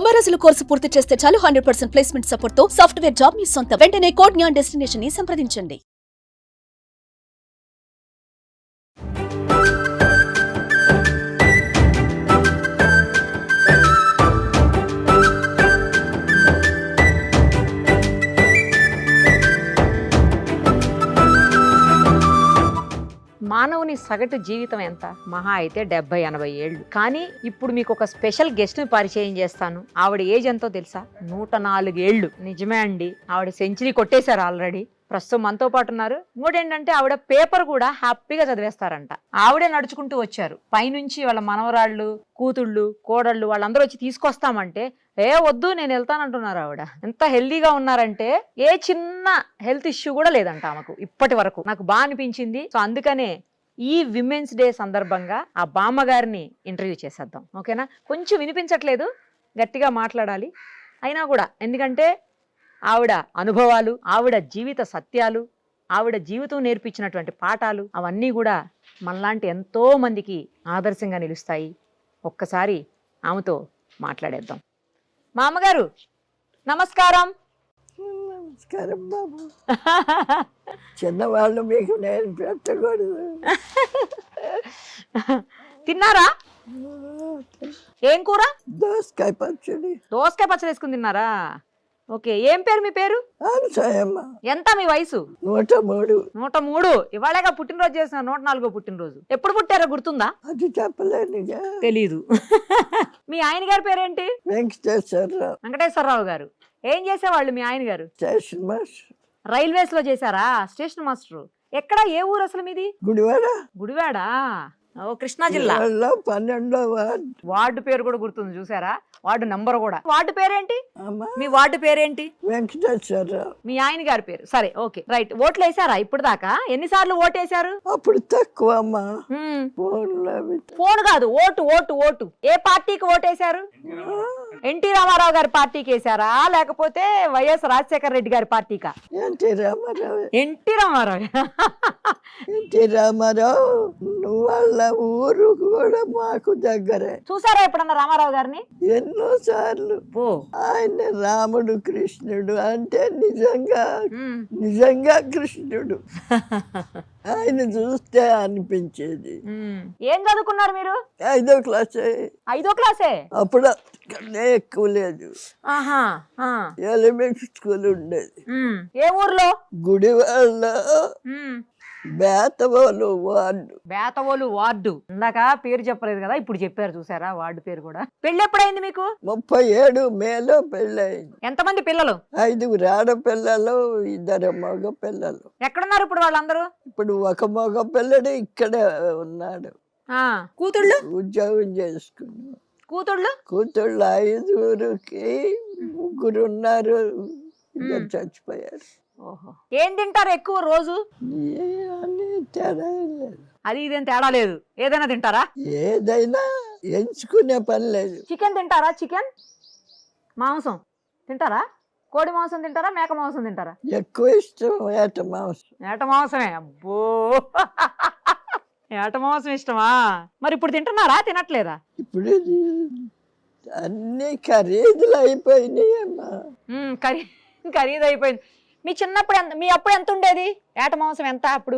90 రోజుల కోర్సు పూర్తి చేస్తే చాలు 100% ప్లేస్మెంట్ సపోర్ట్ తో సాఫ్ట్వేర్ జాబ్ మీ సొంతం. వెంటనే కోడ్ జ్ఞాన్ డెస్టినేషన్ ని సంప్రదించండి. మానవుని సగటు జీవితం ఎంత? మహా అయితే 70-80 ఏళ్ళు. కానీ ఇప్పుడు మీకు ఒక స్పెషల్ గెస్ట్ ని పరిచయం చేస్తాను. ఆవిడ ఏజ్ ఎంతో తెలుసా? 104 ఏళ్ళు. నిజమే అండి, ఆవిడ సెంచరీ కొట్టేశారు ఆల్రెడీ. ప్రస్తుతం మనతో పాటు ఉన్నారు. ఇంకోటేంటంటే ఆవిడ పేపర్ కూడా హ్యాపీగా చదివేస్తారంట. ఆవిడే నడుచుకుంటూ వచ్చారు. పైనుంచి వాళ్ళ మనవరాళ్ళు, కూతుళ్ళు, కోడళ్ళు వాళ్ళందరూ వచ్చి తీసుకొస్తామంటే వద్దు నేను వెళ్తానంటున్నారు. ఆవిడ ఎంత హెల్దీగా ఉన్నారంటే ఏ చిన్న హెల్త్ ఇష్యూ కూడా లేదంట ఆమెకు ఇప్పటి వరకు. నాకు బాగా అనిపించింది. సో అందుకనే ఈ విమెన్స్ డే సందర్భంగా ఆ బామ్మగారిని ఇంటర్వ్యూ చేసేద్దాం. ఓకేనా? కొంచెం వినిపించట్లేదు, గట్టిగా మాట్లాడాలి అయినా కూడా, ఎందుకంటే ఆవిడ అనుభవాలు, ఆవిడ జీవిత సత్యాలు, ఆవిడ జీవితం నేర్పించినటువంటి పాఠాలు అవన్నీ కూడా మనలాంటి ఎంతో మందికి ఆదర్శంగా నిలుస్తాయి. ఒక్కసారి ఆమెతో మాట్లాడేద్దాం. మామగారు నమస్కారం. నమస్కారం బాబు. చిన్నవాళ్ళు మీకు నేను పెట్టకూడదు. తిన్నారా? ఏం కూర? దోసకాయ పచ్చడి. దోసకాయ పచ్చడి వేసుకుని తిన్నారా? ఓకే. ఏం పేరు మీ పేరు? అనసూయమ్మ. ఎంత మీ వయసు? 103. 103. ఇవాళగా పుట్టినరోజు చేసిన 104వ పుట్టినరోజు. ఎప్పుడు పుట్టారో గుర్తుందా? అది చెప్పలేనుగా. తెలీదు. మీ ఆయన గారి పేరేంటి? వెంకటేశ్వరరావు. వెంకటేశ్వరరావు గారు. ఏం చేసేవాళ్ళు మీ ఆయన గారు? Station master. రైల్వేస్ లో చేశారా? Station master. ఎక్కడ? ఏ ఊరు అసలు మీది? గుడివాడ. గుడివాడా? ఓ కృష్ణా జిల్లా. 12వ వార్డు. వార్డు పేరు కూడా గుర్తుంది చూసారా? వార్డు నంబర్ కూడా. వార్డు పేరేంటి? అమ్మా మీ వార్డు పేరేంటి? వెంకటేశ్వరరావు. మీ ఆయన గారి పేరు. సరే, ఓకే, రైట్. ఓట్లు వేసారా ఇప్పుడు దాకా? ఎన్నిసార్లు ఓటేశారు? అప్పుడు తక్కువ అమ్మా. ఫోన్ కాదు, ఓటు ఓటు ఓటు. ఏ పార్టీకి ఓటేశారు? ఎన్టీ రామారావు గారి పార్టీకి వేసారా, లేకపోతే వైఎస్ రాజశేఖర రెడ్డి గారి పార్టీకా? NT Rama Rao. NT Rama Rao. NT Rama Rao వాళ్ళ ఊరు కూడా మాకు దగ్గరే. చూసారా ఎప్పుడన్నా రామారావు గారిని? ఎన్నో సార్లు. ఆయన రాముడు కృష్ణుడు అంటే నిజంగా కృష్ణుడు. ఆయన చూస్తే అనిపించేది. ఏం చదువుకున్నారు మీరు? 5వ క్లాసే. 5వ క్లాసే? అప్పుడు ఎక్కువ లేదు. ఎలిమెంటరీ స్కూల్ ఉండేది. ఏ ఊర్లో? గుడివాళ్ళ బేతవోలు వార్డు. బేతవోలు వార్డు. ఇందాక పేరు చెప్పలేదు కదా, ఇప్పుడు చెప్పారు. చూసారా వార్డు పేరు కూడా. పెళ్లి ఎప్పుడైంది మీకు? 37 మేలో పెళ్ళయింది. ఎంతమంది పిల్లలు? 5 ఆడపిల్లలు, 2 మగ పిల్లలు. ఎక్కడున్నారు ఇప్పుడు వాళ్ళందరూ? ఇప్పుడు ఒక మగ పిల్లడు ఇక్కడే ఉన్నాడు. కూతుళ్ళు? ఉద్యోగం చేసుకున్నాడు. కూతుళ్ళు 5కి 3 ఉన్నారు, 2 చచ్చిపోయారు. ఏం తింటారు ఎక్కువ రోజు? తేడా లేదు. అది ఇదేం తేడా లేదు, ఏదైనా తింటారా? ఏదైనా ఎంచుకునే పని లేదు. చికెన్ తింటారా? చికెన్ మాంసం తింటారా? కోడి మాంసం తింటారా? మేక మాంసం తింటారా? ఎక్కువ ఇష్టం ఏట మాంసం. ఏట మాంసమే. అబ్బో, ఏట మాంసం ఇష్టమా? మరి ఇప్పుడు తింటున్నారా, తినట్లేదా? ఇప్పుడు అన్ని ఖరీదులు అయిపోయినాయి అమ్మా. ఖరీదు అయిపోయింది. మీ చిన్నప్పుడు మీ అప్పుడు ఎంత ఉండేది ఏట మాంసం? ఎంత అప్పుడు?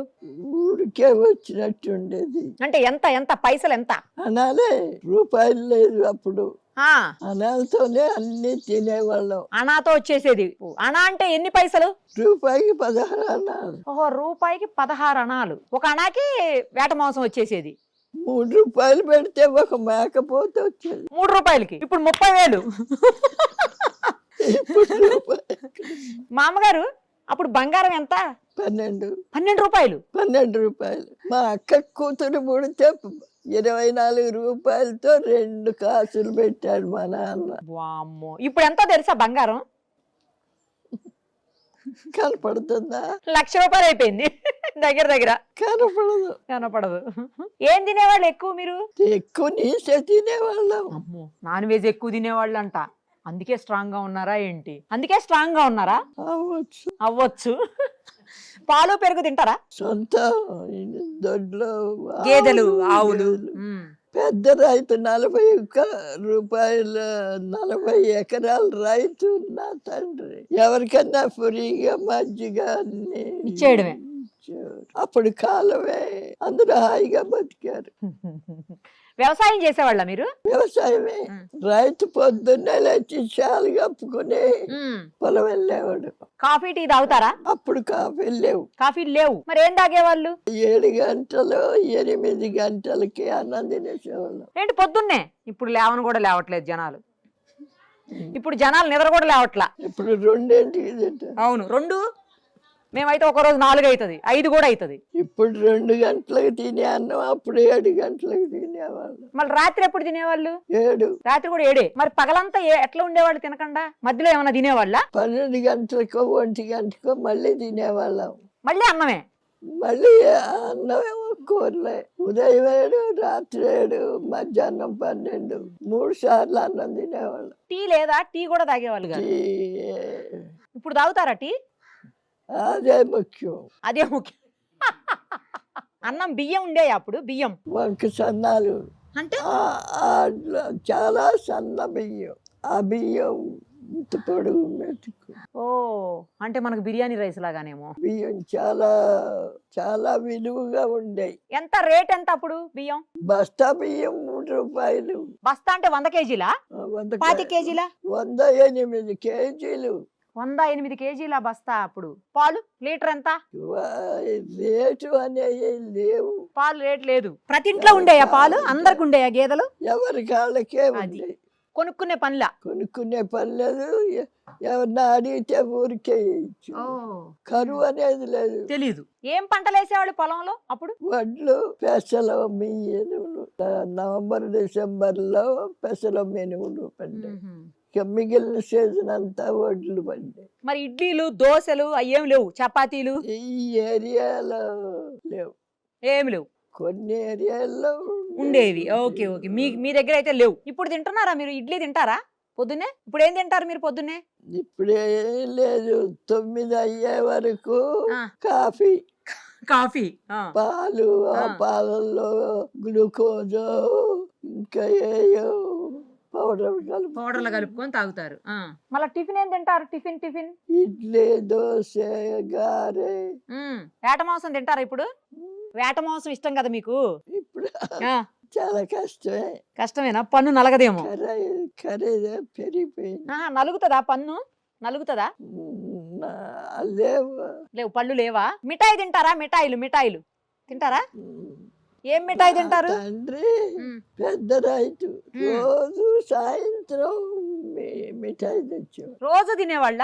ఊరికే వచ్చినట్టు ఉండేది. అంటే ఎంత ఎంత పైసలు ఎంత? అనాలే రూపాయలు లేదు అప్పుడు. అనాలతోనే అన్ని తినేవాళ్ళం. అనాతో వచ్చేసేది. అనా అంటే ఎన్ని పైసలు? రూపాయికి 16 అనాలు. ఓహో, రూపాయికి 16 అనాలు. ఒక అనాకి వేట మాంసం వచ్చేసేది. 3 రూపాయలు పెడితే ఒక మేకపోతే వచ్చేది. 3 రూపాయలకి ఇప్పుడు 30,000. మామగారు అప్పుడు బంగారం ఎంత? 12 రూపాయలు. 12 రూపాయలు. మా అక్క కూతురు పుడితే 24 రూపాయలతో 2 కాసులు పెట్టాడు మా నాన్న. వామ్మో, ఇప్పుడు ఎంతో తెలుసా బంగారం? కనపడుతుందా? 1,00,000 రూపాయలు అయిపోయింది దగ్గర. కనపడదు. ఏం తినేవాళ్ళు ఎక్కువ మీరు? ఎక్కువ నీసే తినేవాళ్ళం. అమ్మో, నాన్ వెజ్ ఎక్కువ తినేవాళ్ళు అంట. అందుకే స్ట్రాంగ్ గా ఉన్నారా ఏంటి? అందుకే స్ట్రాంగ్ గా ఉన్నారా? అవ్వచ్చు. పాలు పెరుగు తింటారా? సొంత దొడ్లో గేదెలు, ఆవులు. పెద్ద రైతు 40 ఎకరాల రైతు నా తండ్రి. ఎవరికన్నా ఫ్రీగా మజ్జిగ అన్ని ఇచ్చేయడమే. ఇచ్చేవారు. అప్పుడు కాలమే అందరూ హాయిగా బతికారు. వ్యవసాయం చేసేవాళ్ళ మీరు? వ్యవసాయమే. రైతు పొద్దున్నే లేచి చాలు కప్పుకుని పొలం వెళ్ళేవాడు. కాఫీ టీ తాగుతారా? అప్పుడు కాఫీ లేవు. కాఫీ లేవు, మరి ఏం తాగేవాళ్ళు? 7 గంటలు 8 గంటలకి అన్నం తినేసేవాళ్ళం. ఏంటి పొద్దున్నే? ఇప్పుడు లేవను కూడా లేవట్లేదు జనాలు. ఇప్పుడు జనాలు నిద్ర కూడా లేవట్లా. ఇప్పుడు 2ంటికి తింటారు. అవును, 2. మేమైతే ఒక రోజు 4 అవుతుంది, 5 కూడా అవుతుంది. ఇప్పుడు 2 గంటలకు తినే అన్నం అప్పుడు 7 గంటలకు తినేవాళ్ళు. మళ్ళీ రాత్రి ఎప్పుడు తినేవాళ్ళు? 7. రాత్రి కూడా 7. మరి పగలంతా ఎట్లా ఉండేవాళ్ళు తినకుండా? మధ్యలో ఏమన్నా తినేవాళ్ళ? 12 గంటలకో 1 గంటకో మళ్ళీ తినేవాళ్ళం. మళ్ళీ అన్నమే? మళ్ళీ అన్నమేమో కూరలే. ఉదయం 7, రాత్రి 7, మధ్యాహ్నం 12, 3 సార్లు అన్నం తినేవాళ్ళం. టీ లేదా? టీ కూడా తాగేవాళ్ళు కాదు. ఇప్పుడు తాగుతారా టీ? అదే ముఖ్యం. అదే ముఖ్యం. అన్నం బియ్యం ఉండేవి అప్పుడు? బియ్యం వంక సన్నాలు అంటే చాలా సన్న బియ్యం. ఆ బియ్యం ఇంత పొడుగు మెతుకు. ఓ, అంటే మనకు బిర్యానీ రైస్ లాగానేమో. బియ్యం చాలా చాలా విలువగా ఉండేవి. ఎంత రేట్ ఎంత అప్పుడు బియ్యం? బస్తా బియ్యం 3 రూపాయలు. బస్తా అంటే 100 కేజీలా? 25 కేజీలా? 108 కేజీలు. 108 కేజీల బస్తా. అప్పుడు పాలు లీటర్ ఎంత? రేటు అనేవి లేవు. పాలు రేట్ లేదు. ప్రతి ఇంట్లో ఉండేయా పాలు? అందరికి ఉండేయా గేదెలు? ఎవరి కాళ్ళకే ఉండేవి. కొనుక్కునే పనిలా? కొనుక్కునే పని లేదు. ఎవరినా అడిగితే ఊరికే ఇచ్చు. కరువు అనేది లేదు. తెలీదు. ఏం పంటలు వేసేవాళ్ళు పొలంలో అప్పుడు? వడ్లు, పెసలు, మినువులు. నవంబర్ డిసెంబర్లో పెసలు మినువులు పడ్డాయి. ఇక మిగిలిన సీజన్ అంతా వడ్లు పడ్డాయి. మరి ఇడ్లీలు దోశలు అయ్యేం లేవు? చపాతీలు ఈ ఏరియాలో లేవు. ఏమి లేవు. కొన్ని ఏరియాల్లో ఉండేవి. Okay okay. మీ దగ్గర అయితే లేవు. ఇప్పుడు తింటున్నారా మీరు? ఇడ్లీ తింటారా పొద్దున్నే? ఇప్పుడు ఏం తింటారు మీరు పొద్దున్నే? ఇప్పుడే లేదు. 9 అయ్యే వరకు కాఫీ. కాఫీ, పాలు. ఆ పాలల్లో గ్లూకోజ్ ఇంకా ఏయో పౌడర్లు కలుపుకొని తాగుతారు. మళ్ళీ టిఫిన్ ఏం తింటారు? టిఫిన్ ఇడ్లీ, దోశ, గారె. వేట మాంసం తింటారా ఇప్పుడు? వేట మాంసం ఇష్టం కదా మీకు? ఇప్పుడు చాలా కష్టమే. కష్టమేనా? పన్ను నలగదేమో. ఖరీదు పెరిగిపోయింది. నలుగుతుందా పన్ను? నలుగుతుందా? లేవు పళ్ళు లేవా? మిఠాయి తింటారా? మిఠాయిలు తింటారా? ఏం మిఠాయి తింటారు? తండ్రి పెద్ద రైతు. రోజు సాయంత్రం మిఠాయి తెచ్చు. రోజు తినేవాళ్ళ?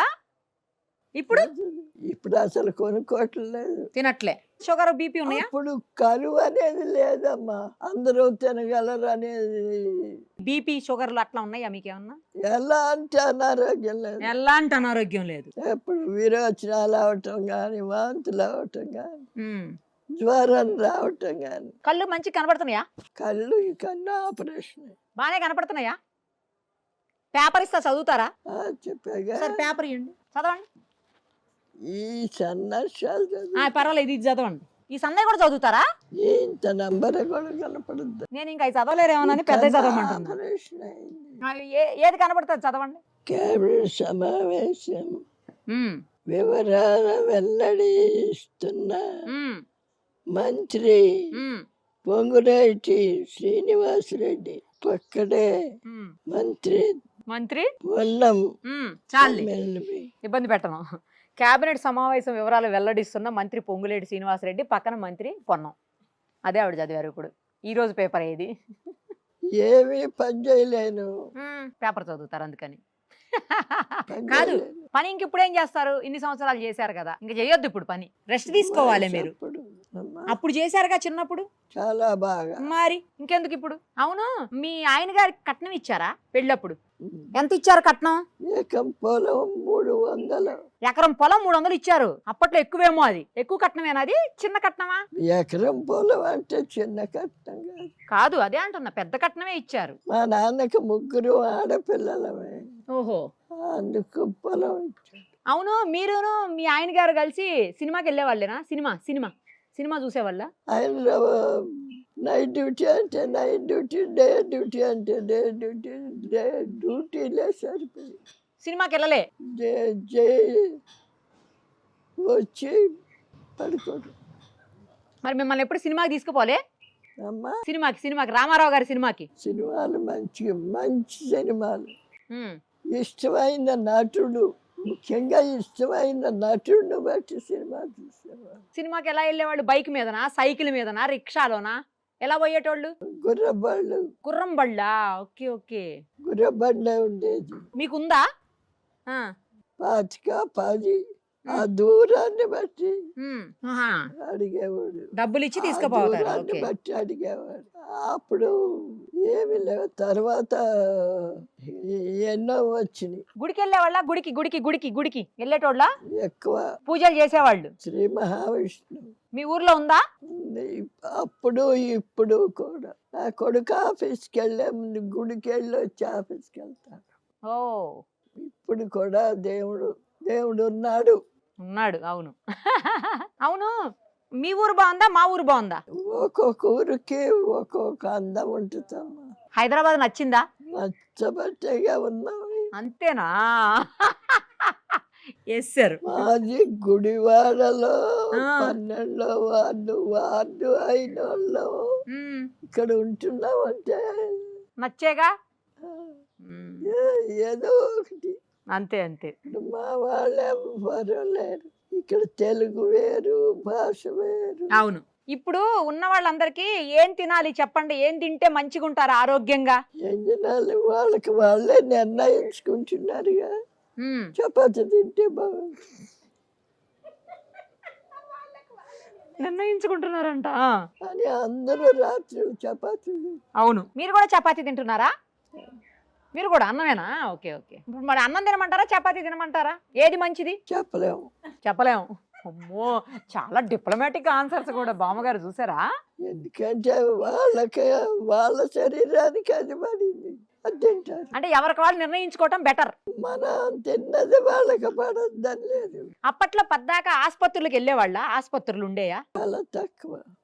ఇప్పుడు అసలు కొనుక్కోవట్లేదు. తినట్లే. షుగర్ బీపీ ఉన్నాయా? ఇప్పుడు కరువు అనేది లేదమ్మా. అందరూ తినగలరు అనేది. బీపీ షుగర్లు అట్లా ఉన్నాయా మీకేమన్నా? ఎలాంటి అనారోగ్యం లేదు. ఎలాంటి అనారోగ్యం లేదు. ఎప్పుడు విరోచనాలు అవటం గాని, వాంతులు అవటం గాని, జ్వరం రావటం గాని. కళ్ళు మంచి కనబడుతున్నాయా? కళ్ళు కన్నా ఆపరేషన్ బాగానే కనపడుతున్నాయా? పేపర్ ఇస్తా, చదువుతారా? చెప్పాగా. పేపర్ ఇవ్వండి, చదవండి. ఈ సన్నాసాలు పర్వాలేదు, ఇది చదవండి. ఈ సన్నయ్య కూడా చదువుతారా? ఇంత నంబర్ కూడా కనపడుద్ది. నేను ఇంకా చదవలేరేమోనని పెద్ద చదవమంటున్నా. ఏది కనపడుతుంది చదవండి. కేబినెట్ సమావేశం వివరాలు వెల్లడిస్తున్న మంత్రి పొంగులేటి శ్రీనివాసరెడ్డి పక్కడే మంత్రి పొన్నం. చాలు, ఇబ్బంది పెట్టను. కేబినెట్ సమావేశం వివరాలు వెల్లడిస్తున్న మంత్రి పొంగులేటి శ్రీనివాసరెడ్డి పక్కన మంత్రి పొన్నం. అదే ఆవిడ చదివారు. ఇప్పుడు ఈ రోజు పేపర్ ఏది? ఏమీ పని చేయలేను. పేపర్ చదువుతారు అందుకని. కాదు, పని ఇంక ఇప్పుడు ఏం చేస్తారు? ఇన్ని సంవత్సరాలు చేశారు కదా, ఇంక చేయొద్దు ఇప్పుడు పని. రెస్ట్ తీసుకోవాలి మీరు. అప్పుడు చేశారుగా చిన్నప్పుడు చాలా బాగా. మరి ఇంకెందుకు ఇప్పుడు? అవును, మీ ఆయన గారికి కట్నం ఇచ్చారా పెళ్ళప్పుడు? ఎంత ఇచ్చారు కట్నం? ఎకరం పొలం 300. ఎకరం పొలం 300 ఇచ్చారు. అప్పట్లో ఎక్కువేమో. అది ఎక్కువ కట్నమేనా? అది చిన్న కట్నమా? ఎకరం పొలం అంటే చిన్న కట్నం కాదు. అదే అంటున్నా, పెద్ద కట్నమే ఇచ్చారు. మా నాన్నకి 3 ఆడపిల్లలమే. ఓహో, అందుకు పొలం ఇచ్చారు. అవును, మీరును మీ ఆయన గారు కలిసి సినిమాకి వెళ్ళేవాళ్ళేనా? సినిమా చూసేవాళ్ళ? ఆయన నైట్ డ్యూటీ అంటే నైట్ డ్యూటీ, డే డ్యూటీ అంటే డే డ్యూటీ, డ్యూటీలే సరిపోయి సినిమాకి వెళ్ళలే? వచ్చి పడుకోడు. మరి మిమ్మల్ని ఎప్పుడు సినిమాకి తీసుకుపోలే? అమ్మా సినిమాకి రామారావు గారి సినిమాకి? సినిమాలు మంచి సినిమాలు, ఉమ్. ఇష్టమైన నటుడు, ముఖ్యంగా ఇష్టమైన నటుడిని బట్టి సినిమా చూసేవాళ్ళు. సినిమాకి ఎలా వెళ్ళేవాళ్ళు? బైక్ మీదనా, సైకిల్ మీదనా, రిక్షాలోనా, ఎలా పోయేటోళ్ళు? గుర్రబళ్ళు. గుర్రం బళ్ళా? Okay okay. గుర్రబండే ఉండేది. మీకుందా? ఆ. 10 ఆ దూరాన్ని బట్టి ఉమ్. ఆహా. అడిగేవాడు. డబ్బులు ఇచ్చి ఆ తీసుకుపోతారు. దూరాన్ని ఓకే. బట్టి అడిగేవాడు. అప్పుడు ఏమి లేవు. తర్వాత ఎన్నో వచ్చినాయి. గుడికి వెళ్ళేవాళ్ళ? గుడికి వెళ్ళేటోళ్ళ? ఎక్కువ పూజలు చేసేవాళ్ళు. శ్రీ మహావిష్ణు మీ ఊర్లో ఉందా? ఉంది. అప్పుడు ఇప్పుడు కూడా నా కొడుకు ఆఫీస్కి వెళ్ళే ముందు గుడికి వెళ్ళి వచ్చి ఆఫీస్కి వెళ్తాడు. ఓ, ఇప్పుడు కూడా దేవుడు ఉన్నాడు. అవును. అవును. మీ ఊరు బాగుందా, మా ఊరు బాగుందా? ఒక్కొక్క ఊరికి ఒక్కొక్క అందం ఉంటుందమ్మా. హైదరాబాద్ నచ్చిందా? నచ్చబట్టేగా ఉన్నాం. అంతేనా? Yes sir. మాది గుడివాడలో 12వ వార్డు అయిన వాళ్ళు ఇక్కడ ఉంటున్నామంటే నచ్చేగా. ఏదో ఒకటి. అంతే. మా వాళ్ళు ఎవ్వరూ లేరు ఇక్కడ. తెలుగు వేరు, భాష వేరు. అవును. ఇప్పుడు ఉన్న వాళ్ళందరికీ ఏం తినాలి చెప్పండి? ఏం తింటే మంచిగా ఉంటారు ఆరోగ్యంగా? ఏం తినాలి వాళ్ళకి వాళ్ళే నిర్ణయించుకుంటున్నారుగా. చపాతి తింటే బాగుంటుంది నిర్ణయించుకుంటున్నారంట అని అందరూ రాత్రి చపాతీ. అవును. మీరు కూడా చపాతీ తింటున్నారా? మీరు కూడా అన్నమేనా? ఓకే. ఇప్పుడు మరి అన్నం తినమంటారా, చపాతీ తినమంటారా? ఏది మంచిది? చెప్పలేము. అమ్మో, చాలా డిప్లొమాటిక్ ఆన్సర్స్ కూడా బామ్మగారు. చూసారా? ఎందుకంటే వాళ్ళ శరీరానికి అది పడింది, అది తింటారు. అంటే ఎవరికి వాళ్ళు నిర్ణయించుకోవటం బెటర్. మనం తిన్నది వాళ్ళకి పడద్దని లేదు. అప్పట్లో పద్దాక ఆసుపత్రులకు వెళ్ళేవాళ్ళ? ఆసుపత్రులు ఉండేయా?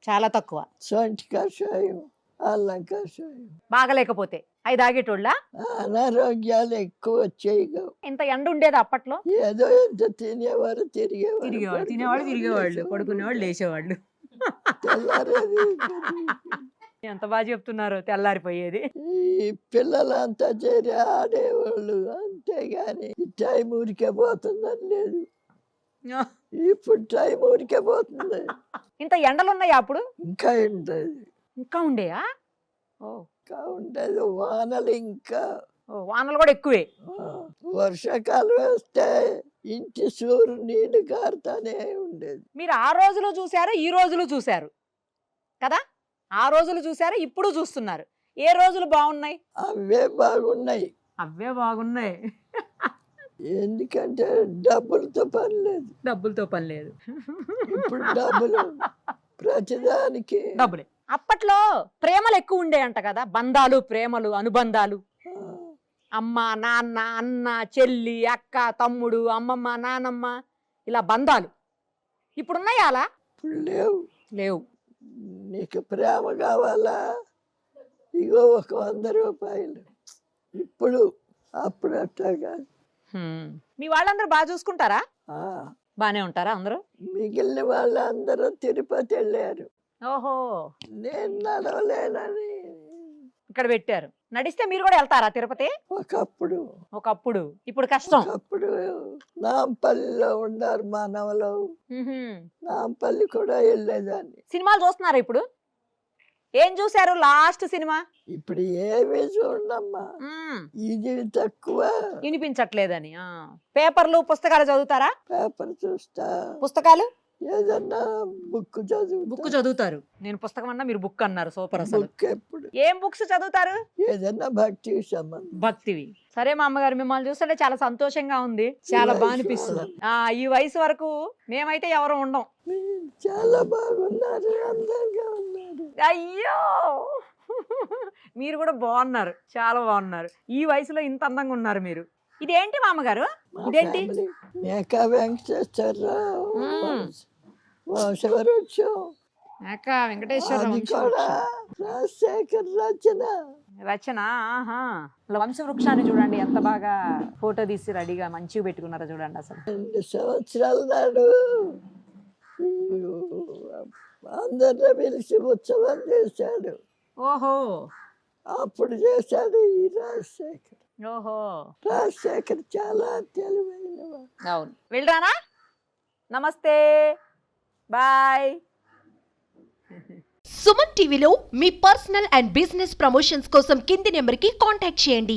చాలా తక్కువ. సొంటి కషాయం, అల్లం కషాయం. బాగలేకపోతే అవి తాగేటోళ్ళ? అనారోగ్యాలు ఎక్కువ వచ్చేయగా. ఇంత ఎండ ఉండేది అప్పట్లో? ఏదో ఎంత తినేవారు, తిరిగేవాళ్ళు, పడుకునేవాళ్ళు, లేచేవాళ్ళు. ఎంత బాగా చెప్తున్నారు. తెల్లారిపోయేది. ఈ పిల్లలంతా చేరి ఆడేవాళ్ళు, అంతేగాని టైం ఊరికే పోతుందని లేదు. ఇప్పుడు టైం ఊరికే పోతుంది. ఇంత ఎండలు ఉన్నాయా అప్పుడు? ఇంకా ఉండేది. ఇంకా ఉండేయా? ఇంకా ఉండేది. వానలు కూడా ఎక్కువే. వర్షాకాలం వేస్తే ఇంటి సూరు నీళ్లు కారుతానే ఉండేది. మీరు ఆ రోజులు చూశారు, ఈ రోజులు చూశారు కదా? ఆ రోజులు చూశారు, ఇప్పుడు చూస్తున్నారు. ఏ రోజులు బాగున్నాయి? అవే బాగున్నాయి. ఎందుకంటే డబ్బులతో పని లేదు. ఇప్పుడు డబ్బులు ప్రతిదానికి డబ్బులే. అప్పట్లో ప్రేమలు ఎక్కువ ఉండేయంట కదా? బంధాలు, ప్రేమలు, అనుబంధాలు. అమ్మ, నాన్న, అన్న, చెల్లి, అక్క, తమ్ముడు, అమ్మమ్మ, నానమ్మ, ఇలా బంధాలు. ఇప్పుడున్నాయా అలా? లేవు. నీకు ప్రేమ కావాలా? ఇగో 100 రూపాయలు. ఇప్పుడు అప్పుడు అట్లా కాదు. మీ వాళ్ళందరూ బాగా చూసుకుంటారా? బానే ఉంటారా అందరూ? మిగిలిన వాళ్ళందరూ తిరుపతి వెళ్ళారు. ఓహో, నేను నడవలేనని ఇక్కడ పెట్టారు. నడిస్తే మీరు కూడా వెళ్తారా తిరుపతి? ఒకప్పుడు. ఇప్పుడు కష్టం. అప్పుడు నాంపల్లిలో ఉన్నారు మానవులు. నాంపల్లి కూడా వెళ్ళేదాన్ని. సినిమాలు చూస్తున్నారా ఇప్పుడు? ఏం చూసారు లాస్ట్ సినిమా? ఇప్పుడు ఏమీ చూడమ్మా, ఇది తక్కువ. వినిపించట్లేదని. పేపర్లు, పుస్తకాలు చదువుతారా? పేపర్ చూస్తా. పుస్తకాలు? ఏదన్నా బుక్ చదువుతారు. నేను పుస్తకం అన్నా, మీరు బుక్ అన్నారు. సూపర్. అసలు ఎప్పుడు ఏం బుక్స్ చదువుతారు? ఏదన్నా భక్తివి. సరే మా అమ్మగారు, మిమ్మల్ని చూస్తుంటే చాలా సంతోషంగా ఉంది, చాలా బాగా అనిపిస్తుంది. ఈ వయసు వరకు మేమైతే ఎవరు ఉండం. చాలా బాగున్నారు, అందంగా ఉన్నారు. అయ్యో, మీరు కూడా బాగున్నారు, చాలా బాగున్నారు. ఈ వయసులో ఇంత అందంగా ఉన్నారు మీరు. ఇదేంటి మామగారు? ఇదేంటి? మేకా వెంకటేశ్వరరావు వంశవృక్షం. అక్క వెంకటేశ్వర అది కూడా రాజశేఖర్ రచన. రచన. ఆహా, అలా వంశవృక్షాన్ని చూడండి ఎంత బాగా ఫోటో తీసి రెడీగా మంచిగా పెట్టుకున్నారో చూడండి అసలు. 2 సంవత్సరాల నాడు అందరిని పిలిచి ఉత్సవం చేశాడు. ఓహో అప్పుడు చేశాడు ఈ రాజశేఖర్. ఓహో రాజశేఖర్ చాలా తెలివైన వాడు. అవును. వెళ్ళరానా? నమస్తే, బాయ్. సుమన్ టీవీలో మీ పర్సనల్ అండ్ బిజినెస్ ప్రమోషన్స్ కోసం కింది నెంబర్కి కాంటాక్ట్ చేయండి.